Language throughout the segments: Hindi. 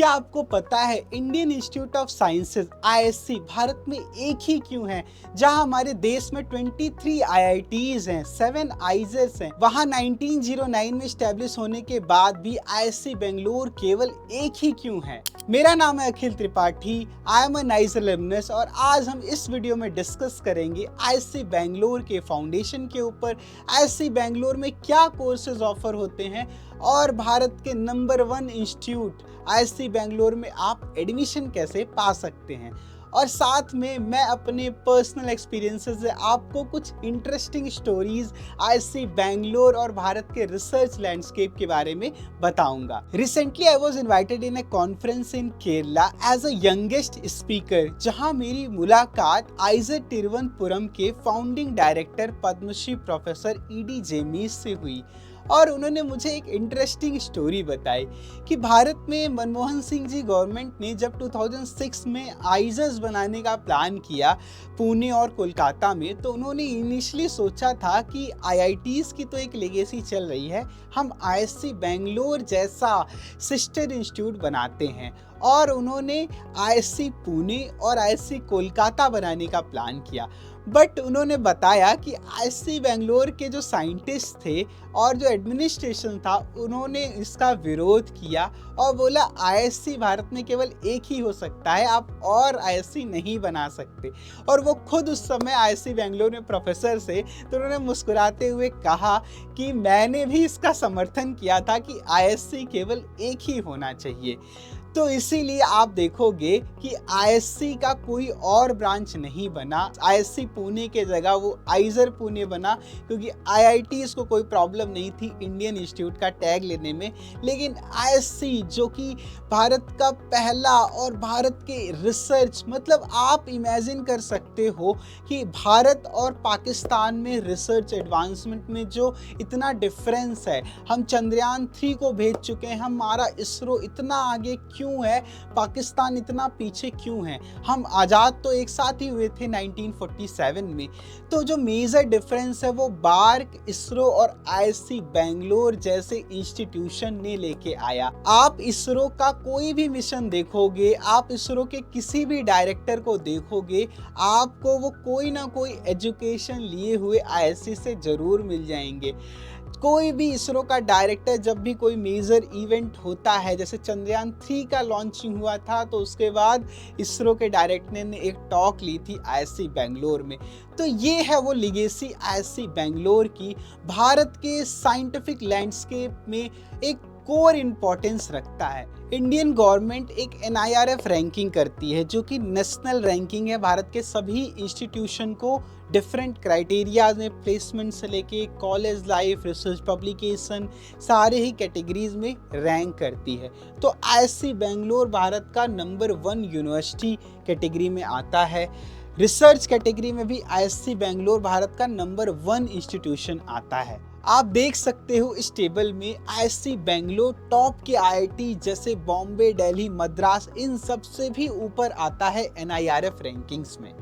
क्या आपको पता है Indian institute of sciences IISc Bharat में एक ही क्यों है, जहां हमारे देश में 23 IITs हैं, 7 आईजेस हैं। वहां 1909 में स्टैब्लिश होने के बाद भी IISc बेंगलोर केवल एक ही क्यों है। मेरा नाम है Akhil Tripathi, I am a nice alumnus और आज हम इस वीडियो में डिस्कस करेंगे IISc बेंगलोर के फाउंडेशन के ऊपर, IISc बेंगलोर में क्या कोर्सेज ऑफर होते हैं और भारत के नंबर 1 इंस्टीट्यूट IISc बेंगलोर में आप एडमिशन कैसे पा सकते हैं। और साथ में मैं अपने पर्सनल एक्सपीरियंसेस से आपको कुछ इंटरेस्टिंग स्टोरीज IISc बेंगलोर और भारत के रिसर्च लैंडस्केप के बारे में बताऊंगा। Recently I was invited in a conference in Kerala as a youngest speaker, जहां मेरी मुलाकात आइजर तिरुवनंतपुरम के founding director Padma Shri professor ED Jemmis से हुई और उन्होंने मुझे एक इंटरेस्टिंग स्टोरी बताई कि भारत में मनमोहन सिंह जी गवर्नमेंट ने जब 2006 में आईजर्स बनाने का प्लान किया पुणे और कोलकाता में, तो उन्होंने इनिशियली सोचा था कि IITs की तो एक लेगेसी चल रही है, हम IISc बेंगलोर जैसा सिस्टर इंस्टीट्यूट बनाते हैं और उन्होंने IISc पुणे और IISc कोलकाता बनाने का प्लान किया। बट उन्होंने बताया कि IISc बेंगलोर के जो साइंटिस्ट थे और जो एडमिनिस्ट्रेशन था, उन्होंने इसका विरोध किया और बोला IISc भारत में केवल एक ही हो सकता है, आप और IISc नहीं बना सकते। और वो खुद उस समय IISc बेंगलोर में प्रोफेसर से, तो उन्होंने मुस्कुराते हुए कहा कि मैंने भी इसका समर्थन किया था कि IISc केवल एक ही होना चाहिए। तो इसीलिए आप देखोगे कि IISc का कोई और ब्रांच नहीं बना, IISc पुणे के जगह वो आइजर पुणे बना, क्योंकि IITs को कोई प्रॉब्लम नहीं थी इंडियन इंस्टीट्यूट का टैग लेने में। लेकिन IISc जो कि भारत का पहला और भारत के रिसर्च, मतलब आप इमेजिन कर सकते हो कि भारत और पाकिस्तान में रिसर्च एडवांसमेंट में जो इतना डिफरेंस है, हम चंद्रयान 3 को भेज चुके हैं, हमारा इसरो इतना आगे क्यों है, पाकिस्तान इतना पीछे क्यों है। हम आज़ाद तो एक साथ ही हुए थे 1947 में। तो जो मेजर डिफरेंस है वो बार्क, इसरो और IISc बेंगलोर जैसे इंस्टीट्यूशन ने लेके आया। आप इसरो का कोई भी मिशन देखोगे, आप इसरो के किसी भी डायरेक्टर को देखोगे, आपको वो कोई ना कोई एजुकेशन लिए हुए IISc से जरूर मिल जाएंगे। कोई भी इसरो का डायरेक्टर जब भी कोई मेजर इवेंट होता है, जैसे चंद्रयान 3 का लॉन्चिंग हुआ था, तो उसके बाद इसरो के डायरेक्टर ने एक टॉक ली थी IISc बेंगलोर में। तो ये है वो लिगेसी IISc बेंगलोर की, भारत के साइंटिफिक लैंडस्केप में एक कोर इंपॉर्टेंस रखता है। इंडियन गवर्नमेंट एक NIRF रैंकिंग करती है, जो कि नेशनल रैंकिंग है। भारत के सभी इंस्टीट्यूशन को डिफरेंट क्राइटेरियाज में, प्लेसमेंट से लेके कॉलेज लाइफ, रिसर्च पब्लिकेशन, सारे ही कैटेगरीज में रैंक करती है। तो IISc बेंगलोर भारत का नंबर 1 यूनिवर्सिटी कैटेगरी में आता है। रिसर्च कैटेगरी में भी IISc बेंगलोर भारत का नंबर 1 इंस्टीट्यूशन आता है। आप देख सकते हो इस टेबल में IISc बेंगलोर टॉप के IIT जैसे बॉम्बे, दिल्ली, मद्रास, इन सब से भी ऊपर आता है NIRF रैंकिंग्स में।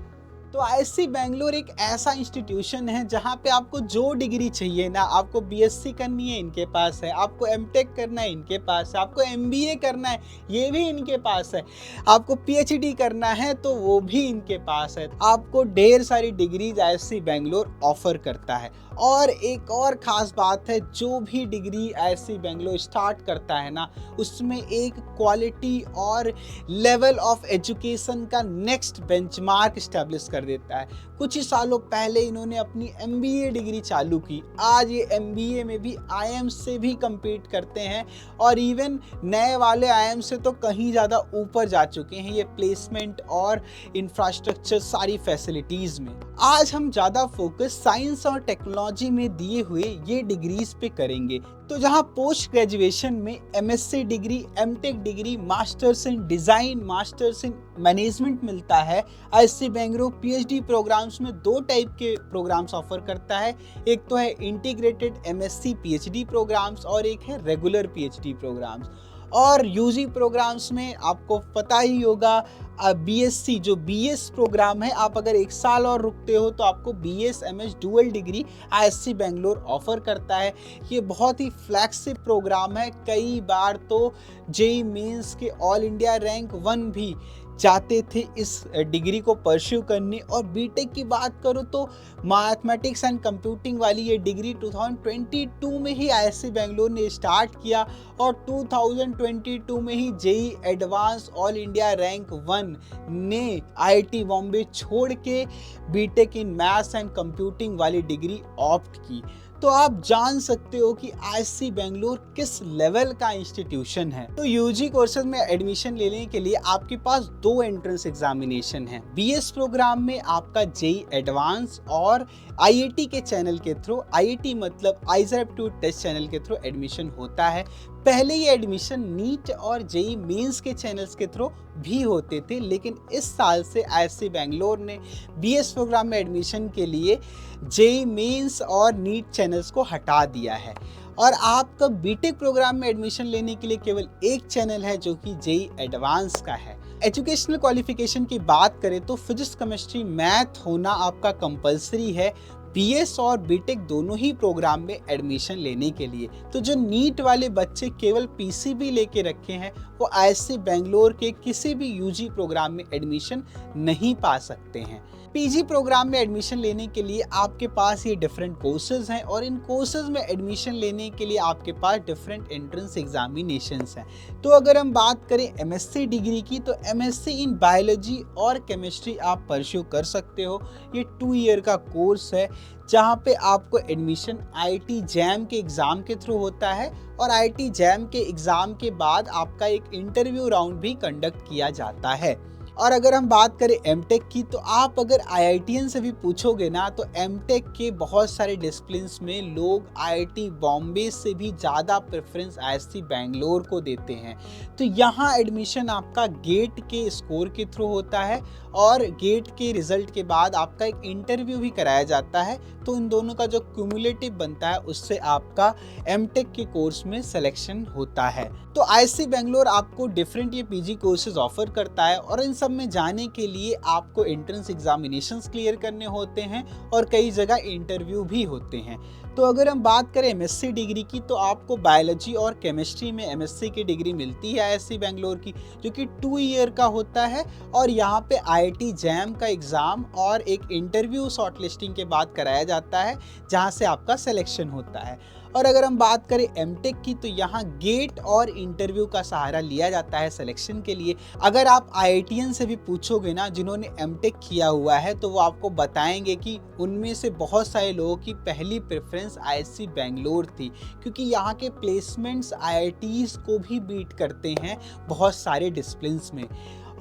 तो IISc बेंगलोर एक ऐसा इंस्टीट्यूशन है जहाँ पे आपको जो डिग्री चाहिए ना, आपको BSc करनी है इनके पास है, आपको MTech करना है इनके पास है, आपको MBA करना है ये भी इनके पास है, आपको PhD करना है तो वो भी इनके पास है। आपको ढेर सारी डिग्रीज IISc बेंगलोर ऑफर करता है। और एक और ख़ास बात है, जो भी डिग्री IISc बेंगलोर स्टार्ट करता है ना, उसमें एक क्वालिटी और लेवल ऑफ एजुकेशन का नेक्स्ट बेंचमार्क स्टैब्लिश कर देता है। कुछ ही सालों पहले इन्होंने अपनी MBA डिग्री चालू की, आज ये MBA में भी IIM से भी compete करते हैं और इवन नए वाले IIM से तो कहीं ज़्यादा ऊपर जा चुके हैं ये प्लेसमेंट और इंफ्रास्ट्रक्चर सारी फैसिलिटीज़ में। आज हम ज़्यादा फोकस साइंस और टेक्नोलॉजी में दिए हुए ये डिग्रीज पे करेंगे। तो जहाँ पोस्ट ग्रेजुएशन में MSc degree, MTech degree, masters in design, masters in management मिलता है, IISc बेंगलोर PhD प्रोग्राम्स में 2 टाइप के प्रोग्राम्स ऑफर करता है। एक तो है इंटीग्रेटेड MSc PhD प्रोग्राम्स और एक है रेगुलर PhD प्रोग्राम्स। और यूजी प्रोग्राम्स में आपको पता ही होगा बीएससी जो बीएस प्रोग्राम है, आप अगर 1 साल और रुकते हो तो आपको BSMS dual degree ISC Bangalore offer करता है। ये बहुत ही फ्लैगशिप प्रोग्राम है। कई बार तो जेईई मेंस के ऑल इंडिया रैंक 1 भी जाते थे इस डिग्री को परस्यू करने। और बीटेक की बात करो तो मैथमेटिक्स एंड कंप्यूटिंग वाली ये डिग्री 2022 में ही आईएससी बेंगलोर ने स्टार्ट किया और 2022 में ही JEE advanced all India rank 1 ने आईआईटी बॉम्बे छोड़ के BTech in maths and computing वाली डिग्री ऑप्ट की। तो आप जान सकते हो कि आईएससी बेंगलोर किस लेवल का इंस्टीट्यूशन है। तो यूजी कोर्सेज में एडमिशन लेने के लिए आपके पास 2 एंट्रेंस एग्जामिनेशन है। बीएस प्रोग्राम में आपका जेईई एडवांस और आईआईटी के चैनल के थ्रू, आईआईटी मतलब आइजर एप्टीट्यूड टेस्ट चैनल के थ्रू एडमिशन होता है। पहले ये एडमिशन नीट और जेईई मेंस के चैनल्स के थ्रू भी होते थे, लेकिन इस साल से आईएससी बेंगलोर ने बीएस प्रोग्राम में एडमिशन के लिए जेईई मेंस और नीट चैनल्स को हटा दिया है। और आपका बीटेक प्रोग्राम में एडमिशन लेने के लिए केवल एक चैनल है जो कि जेईई एडवांस का है। एजुकेशनल क्वालिफिकेशन की बात करें तो फिजिक्स, केमिस्ट्री, मैथ होना आपका कंपलसरी है बीएस और बीटेक दोनों ही प्रोग्राम में एडमिशन लेने के लिए। तो जो नीट वाले बच्चे केवल पीसीबी लेके रखे हैं वो आईएससी बेंगलोर के किसी भी यूजी प्रोग्राम में एडमिशन नहीं पा सकते हैं। पीजी प्रोग्राम में एडमिशन लेने के लिए आपके पास ये डिफरेंट कोर्सेज हैं और इन कोर्सेज में एडमिशन लेने के लिए आपके पास डिफरेंट एंट्रेंस एग्जामिनेशंस हैं। तो अगर हम बात करें एमएससी डिग्री की, तो एमएससी इन बायोलॉजी और केमिस्ट्री आप परस्यू कर सकते हो। ये 2 ईयर का कोर्स है जहाँ पे आपको एडमिशन आईआईटी जैम के एग्ज़ाम के थ्रू होता है और आईआईटी जैम के एग्ज़ाम के बाद आपका एक इंटरव्यू राउंड भी कंडक्ट किया जाता है। और अगर हम बात करें एमटेक की, तो आप अगर आईआईटीएन से भी पूछोगे ना तो एमटेक के बहुत सारे डिसिप्लिन्स में लोग आईआईटी बॉम्बे से भी ज़्यादा प्रेफरेंस आईएससी बेंगलोर को देते हैं। तो यहाँ एडमिशन आपका गेट के स्कोर के थ्रू होता है और गेट के रिजल्ट के बाद आपका एक इंटरव्यू भी कराया जाता है। तो इन दोनों का जो क्यूमुलेटिव बनता है उससे आपका एमटेक के कोर्स में सिलेक्शन होता है। तो आईएससी बेंगलोर आपको डिफरेंट ये पीजी कोर्सेज ऑफर करता है और इन सब में जाने के लिए आपको एंट्रेंस एग्जामिनेशंस क्लियर करने होते हैं और कई जगह इंटरव्यू भी होते हैं। तो अगर हम बात करें एमएससी डिग्री की, तो आपको बायोलॉजी और केमिस्ट्री में एमएससी की डिग्री मिलती है आईएससी बेंगलोर की, जो कि 2 ईयर का होता है और यहाँ पे आईआईटी जैम का एग्ज़ाम और एक इंटरव्यू शॉर्टलिस्टिंग के बाद कराया जाता है जहाँ से आपका सिलेक्शन होता है। और अगर हम बात करें एमटेक की, तो यहाँ गेट और इंटरव्यू का सहारा लिया जाता है सिलेक्शन के लिए। अगर आप आईआईटीएन से भी पूछोगे ना जिन्होंने एमटेक किया हुआ है, तो वो आपको बताएंगे कि उनमें से बहुत सारे लोगों की पहली प्रेफरेंस आईएससी बेंगलोर थी, क्योंकि यहाँ के प्लेसमेंट्स आईआईटीज़ को भी बीट करते हैं बहुत सारे डिसिप्लिन्स में।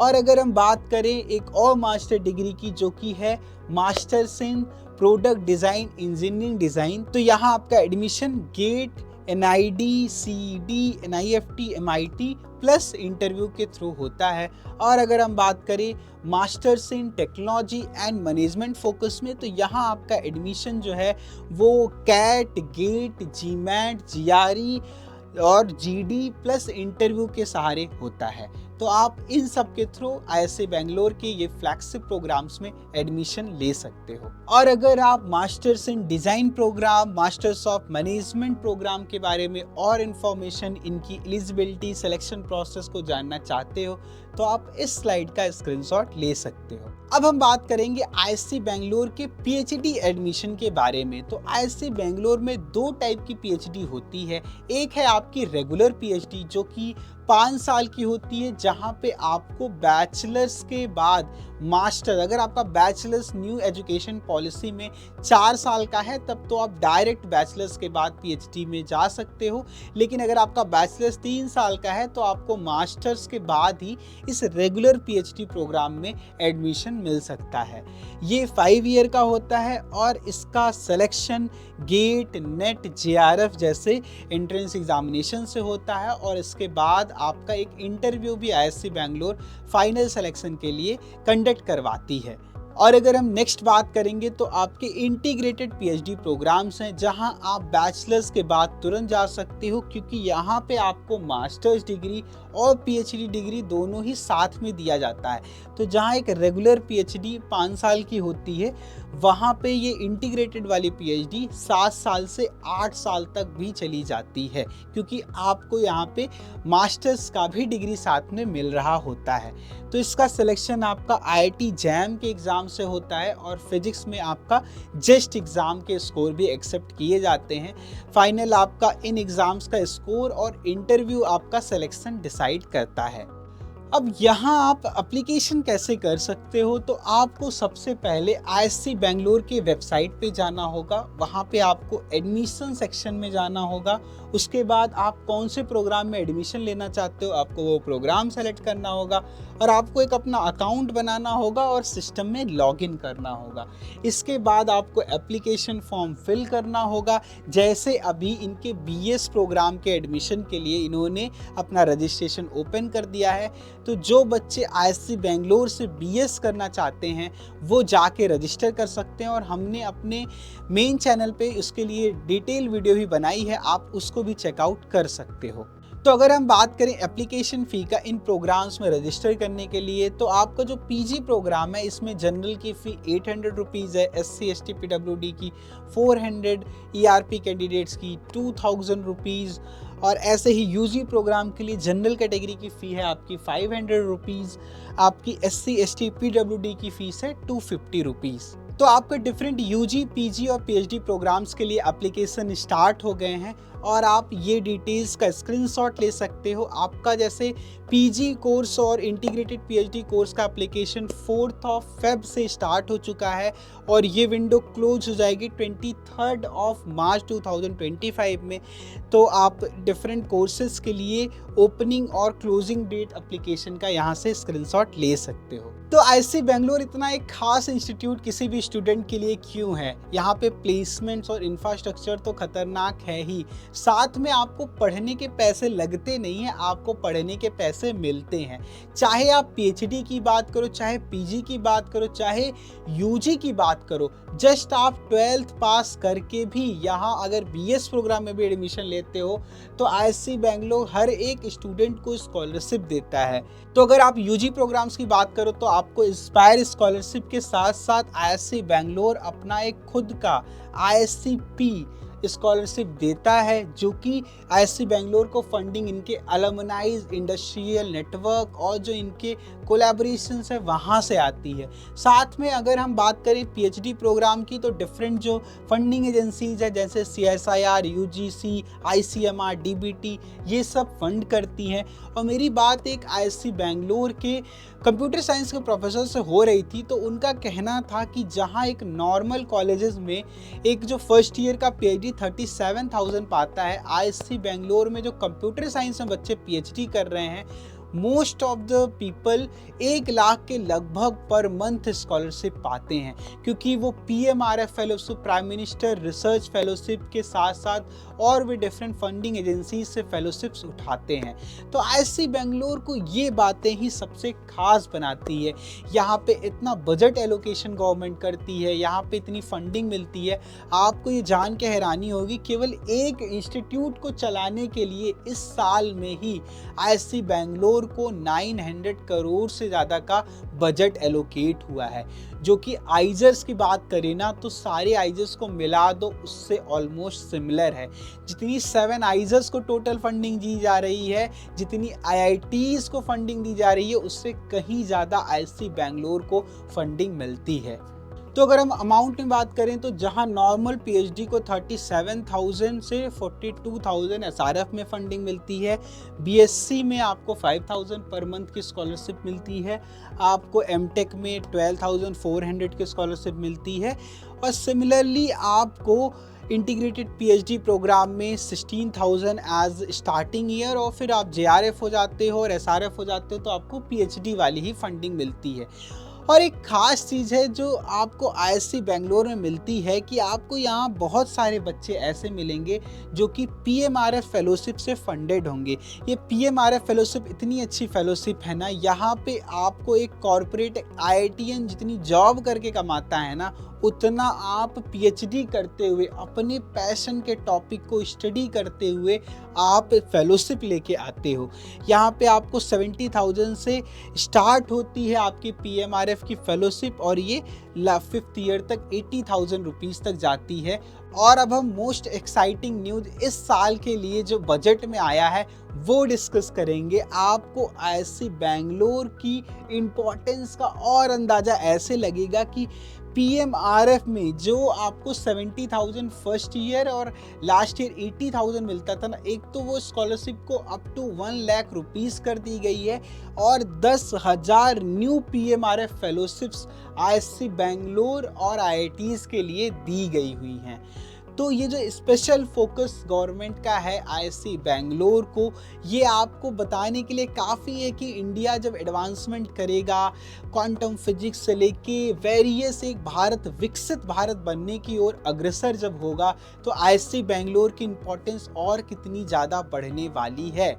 और अगर हम बात करें एक और मास्टर डिग्री की, जो कि है masters in product design engineering design, तो यहाँ आपका admission GATE, NID, CEED, NIFT, MIT plus interview के थ्रू होता है। और अगर हम बात करें masters in technology and management focus में, तो यहाँ आपका एडमिशन जो है वो कैट, गेट, जीमैट, जीआरई और जीडी प्लस इंटरव्यू के सहारे होता है। तो आप इन सब के थ्रू आईएससी बेंगलोर के ये फ्लैगशिप प्रोग्राम्स में एडमिशन ले सकते हो। और अगर आप masters in design programme, masters of management programme के बारे में और इन्फॉर्मेशन, इनकी एलिजिबिलिटी, सिलेक्शन प्रोसेस को जानना चाहते हो, तो आप इस स्लाइड का स्क्रीनशॉट ले सकते हो। अब हम बात करेंगे आईएससी बेंगलोर के पीएचडी एडमिशन के बारे में। तो आईएससी बेंगलोर में 2 टाइप की पीएचडी होती है। एक है आपकी रेगुलर पीएचडी जो कि 5 साल की होती है, जहाँ पे आपको बैचलर्स के बाद मास्टर, अगर आपका बैचलर्स न्यू एजुकेशन पॉलिसी में 4 साल का है तब तो आप डायरेक्ट बैचलर्स के बाद पीएचडी में जा सकते हो। लेकिन अगर आपका बैचलर्स 3 साल का है तो आपको मास्टर्स के बाद ही इस रेगुलर पीएचडी प्रोग्राम में एडमिशन मिल सकता है। ये 5 ईयर का होता है और इसका सिलेक्शन गेट, नेट, जेआरएफ जैसे एंट्रेंस एग्जामिनेशन से होता है और इसके बाद आपका एक इंटरव्यू भी आईएससी बेंगलोर फाइनल सिलेक्शन के लिए कंडक्ट करवाती है। और अगर हम नेक्स्ट बात करेंगे तो आपके इंटीग्रेटेड पीएचडी प्रोग्राम्स हैं, जहां आप बैचलर्स के बाद तुरंत जा सकते हो, क्योंकि यहाँ पे आपको मास्टर्स डिग्री और पीएचडी डिग्री दोनों ही साथ में दिया जाता है। तो जहाँ एक रेगुलर पीएचडी 5 साल की होती है, वहाँ पे ये इंटीग्रेटेड वाली पीएचडी 7 साल से 8 साल तक भी चली जाती है, क्योंकि आपको यहाँ पे मास्टर्स का भी डिग्री साथ में मिल रहा होता है। तो इसका सिलेक्शन आपका आईआईटी जैम के एग्ज़ाम से होता है और फिजिक्स में आपका जेस्ट एग्ज़ाम के स्कोर भी एक्सेप्ट किए जाते हैं। फाइनल आपका इन एग्ज़ाम्स का स्कोर और इंटरव्यू आपका सिलेक्शन डिसाइड करता है। अब यहाँ आप एप्लीकेशन कैसे कर सकते हो, तो आपको सबसे पहले आईएससी बेंगलोर के वेबसाइट पे जाना होगा। वहाँ पे आपको एडमिशन सेक्शन में जाना होगा। उसके बाद आप कौन से प्रोग्राम में एडमिशन लेना चाहते हो, आपको वो प्रोग्राम सेलेक्ट करना होगा और आपको एक अपना अकाउंट बनाना होगा और सिस्टम में लॉगिन करना होगा। इसके बाद आपको एप्लीकेशन फॉर्म फिल करना होगा। जैसे अभी इनके बीएस प्रोग्राम के एडमिशन के लिए इन्होंने अपना रजिस्ट्रेशन ओपन कर दिया है, तो जो बच्चे आईएससी बेंगलोर से बीएस करना चाहते हैं वो जाके रजिस्टर कर सकते हैं। और हमने अपने मेन चैनल पे उसके लिए डिटेल वीडियो भी बनाई है, आप उसको भी चेकआउट कर सकते हो। तो अगर हम बात करें एप्लीकेशन फ़ी का इन प्रोग्राम्स में रजिस्टर करने के लिए, तो आपका जो पीजी प्रोग्राम है इसमें जनरल की फ़ी 800 रुपीज़ है, एससी एसटी पीडब्ल्यूडी की 400, ईआरपी कैंडिडेट्स की 2000 रुपीज़, और ऐसे ही यूजी प्रोग्राम के लिए जनरल कैटेगरी की फ़ी है आपकी 500 रुपीज़, आपकी एससी एसटी पीडब्ल्यूडी की फ़ीस है 250 रुपीज़। तो आपके डिफरेंट यूजी, पीजी और पीएचडी प्रोग्राम्स के लिए एप्लीकेशन स्टार्ट हो गए हैं और आप ये डिटेल्स का स्क्रीनशॉट ले सकते हो। आपका जैसे पीजी कोर्स और इंटीग्रेटेड पीएचडी कोर्स का एप्लीकेशन 4 फेब से स्टार्ट हो चुका है और ये विंडो क्लोज हो जाएगी 23 मार्च 2025 में। तो आप डिफरेंट कोर्सेज के लिए ओपनिंग और क्लोजिंग डेट एप्लीकेशन का यहाँ से स्क्रीनशॉट ले सकते हो। तो आईएससी बेंगलोर इतना एक खास इंस्टीट्यूट किसी भी स्टूडेंट के लिए क्यों है? यहाँ पे प्लेसमेंट्स और इंफ्रास्ट्रक्चर तो खतरनाक है ही, साथ में आपको पढ़ने के पैसे लगते नहीं हैं, आपको पढ़ने के पैसे मिलते हैं। चाहे आप पीएचडी की बात करो, चाहे पीजी की बात करो, चाहे यूजी की बात करो, जस्ट आप 12th पास करके भी यहाँ अगर बीएस प्रोग्राम में भी एडमिशन लेते हो तो आईएससी बेंगलोर हर एक स्टूडेंट को स्कॉलरशिप देता है। तो अगर आप यूजी प्रोग्राम्स की बात करो तो आपको इंस्पायर स्कॉलरशिप के साथ साथ आईएससी बेंगलोर अपना एक खुद का आईएससी-पी स्कॉलरशिप देता है, जो कि आईएससी बेंगलोर को फंडिंग इनके अलमनाइज, इंडस्ट्रियल नेटवर्क और जो इनके कोलैबोरेशंस है वहाँ से आती है। साथ में अगर हम बात करें पीएचडी प्रोग्राम की, तो डिफरेंट जो फंडिंग एजेंसीज है जैसे सीएसआईआर, यूजीसी, आईसीएमआर, डीबीटी, ये सब फंड करती हैं। और मेरी बात एक आईएससी बेंगलोर के कंप्यूटर साइंस के प्रोफेसर से हो रही थी, तो उनका कहना था कि जहाँ एक नॉर्मल कॉलेजेस में एक जो फर्स्ट ईयर का पीएचडी 37,000 पाता है, आईएससी बेंगलोर में जो कंप्यूटर साइंस में बच्चे पीएचडी कर रहे हैं, most of the people 1 lakh के लगभग पर मंथ स्कॉलरशिप पाते हैं, क्योंकि वो PMRF fellowship, prime minister research fellowship के साथ साथ और भी डिफरेंट फंडिंग एजेंसीज से फेलोशिप्स उठाते हैं। तो आईएससी बेंगलोर को ये बातें ही सबसे खास बनाती है। यहाँ पे इतना बजट एलोकेशन गवर्नमेंट करती है, यहाँ पे इतनी फंडिंग मिलती है। आपको ये जान के हैरानी होगी, केवल एक इंस्टीट्यूट को चलाने के लिए इस साल में ही आईएससी बेंगलोर को 900 करोड़ से ज़्यादा का बजट एलोकेट हुआ है, जो कि आइजर्स की बात करें ना तो सारे आइजर्स को मिला दो उससे ऑलमोस्ट सिमिलर है। जितनी 7 आइजर्स को टोटल फंडिंग दी जा रही है, जितनी आईआईटीज को फंडिंग दी जा रही है, उससे कहीं ज़्यादा आईएससी बेंगलोर को फंडिंग मिलती है। तो अगर हम अमाउंट में बात करें तो जहां नॉर्मल पीएचडी को 37,000 से 42,000 एसआरएफ में फंडिंग मिलती है, बीएससी में आपको 5,000 पर मंथ की स्कॉलरशिप मिलती है, आपको एमटेक में 12,400 की स्कॉलरशिप मिलती है, और सिमिलरली आपको इंटीग्रेटेड पीएचडी प्रोग्राम में 16,000 एज स्टार्टिंग ईयर, और फिर आप जेआरएफ हो जाते हो और एसआरएफ हो जाते हो तो आपको पीएचडी वाली ही फंडिंग मिलती है। और एक खास चीज़ है जो आपको आईएससी बेंगलोर में मिलती है कि आपको यहाँ बहुत सारे बच्चे ऐसे मिलेंगे जो कि पीएमआरएफ फेलोशिप से फंडेड होंगे। ये पीएमआरएफ फेलोशिप इतनी अच्छी फेलोशिप है ना, यहाँ पे आपको एक कॉर्पोरेट आईआईटीएन जितनी जॉब करके कमाता है ना, उतना आप पीएचडी करते हुए अपने पैशन के टॉपिक को स्टडी करते हुए आप फेलोशिप लेके आते हो। यहाँ पे आपको 70,000 से स्टार्ट होती है आपकी पीएमआरएफ की फेलोशिप और ये 5th ईयर तक 80,000 रुपीज़ तक जाती है। और अब हम मोस्ट एक्साइटिंग न्यूज़ इस साल के लिए जो बजट में आया है वो डिस्कस करेंगे। आपको आईएससी बेंगलोर की इम्पोर्टेंस का और अंदाज़ा ऐसे लगेगा कि पीएमआरएफ में जो आपको 70,000 फर्स्ट ईयर और लास्ट ईयर 80,000 मिलता था ना, एक तो वो स्कॉलरशिप को अप टू 1 लाख रुपीस कर दी गई है और 10,000 new PMRF fellowships ISC Bangalore और आईआईटीज के लिए दी गई हुई हैं। तो ये जो स्पेशल फोकस गवर्नमेंट का है आईएससी बेंगलोर को, ये आपको बताने के लिए काफ़ी है कि इंडिया जब एडवांसमेंट करेगा क्वांटम फिजिक्स से लेके वेरियस एक भारत विकसित भारत बनने की ओर अग्रसर जब होगा, तो आईएससी बेंगलोर की इम्पोर्टेंस और कितनी ज़्यादा बढ़ने वाली है।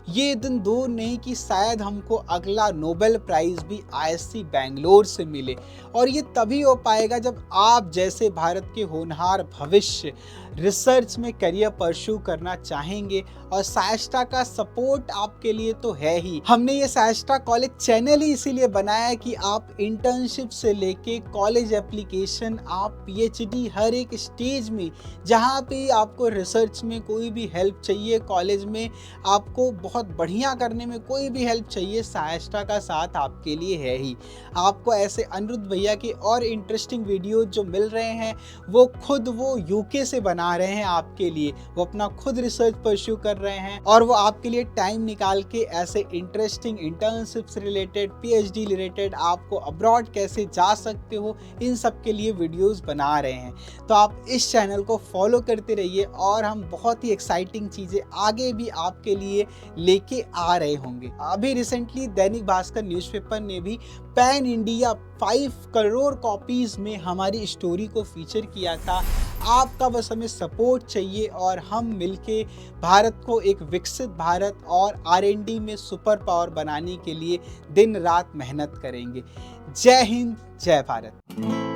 ये दिन दूर नहीं कि शायद हमको अगला नोबेल प्राइज़ भी आईएससी बेंगलोर से मिले और ये तभी हो पाएगा जब आप जैसे भारत के होनहार भविष्य रिसर्च में करियर परस्यू करना चाहेंगे। और सायस्टा का सपोर्ट आपके लिए तो है ही। हमने ये सायस्टा कॉलेज चैनल ही इसीलिए बनाया है कि आप इंटर्नशिप से लेके कॉलेज एप्लीकेशन, आप पीएचडी, हर एक स्टेज में जहाँ पे आपको रिसर्च में कोई भी हेल्प चाहिए, कॉलेज में आपको बहुत बढ़िया करने में कोई भी हेल्प चाहिए, सायस्टा का साथ आपके लिए है ही। आपको ऐसे अनिरुद्ध भैया के और इंटरेस्टिंग वीडियो जो मिल रहे हैं वो यूके से बना रहे हैं आपके लिए, वो अपना खुद रिसर्च परस्यू कर रहे हैं और वो आपके लिए टाइम निकाल के ऐसे interesting internships related, PhD related, आपको अब्रॉड कैसे जा सकते हो, इन सब के लिए वीडियोस बना रहे हैं। तो आप इस चैनल को फॉलो करते रहिए और हम बहुत ही एक्साइटिंग चीज़ें आगे भी आपके लिए लेके आ रहे होंगे। अभी रिसेंटली दैनिक भास्कर न्यूज़पेपर ने भी पैन इंडिया 5 करोड़ कॉपीज में हमारी स्टोरी को फीचर किया था। आपका बस हमें सपोर्ट चाहिए और हम मिलके भारत को एक विकसित भारत और R&D में सुपर पावर बनाने के लिए दिन रात मेहनत करेंगे। जय हिंद, जय भारत।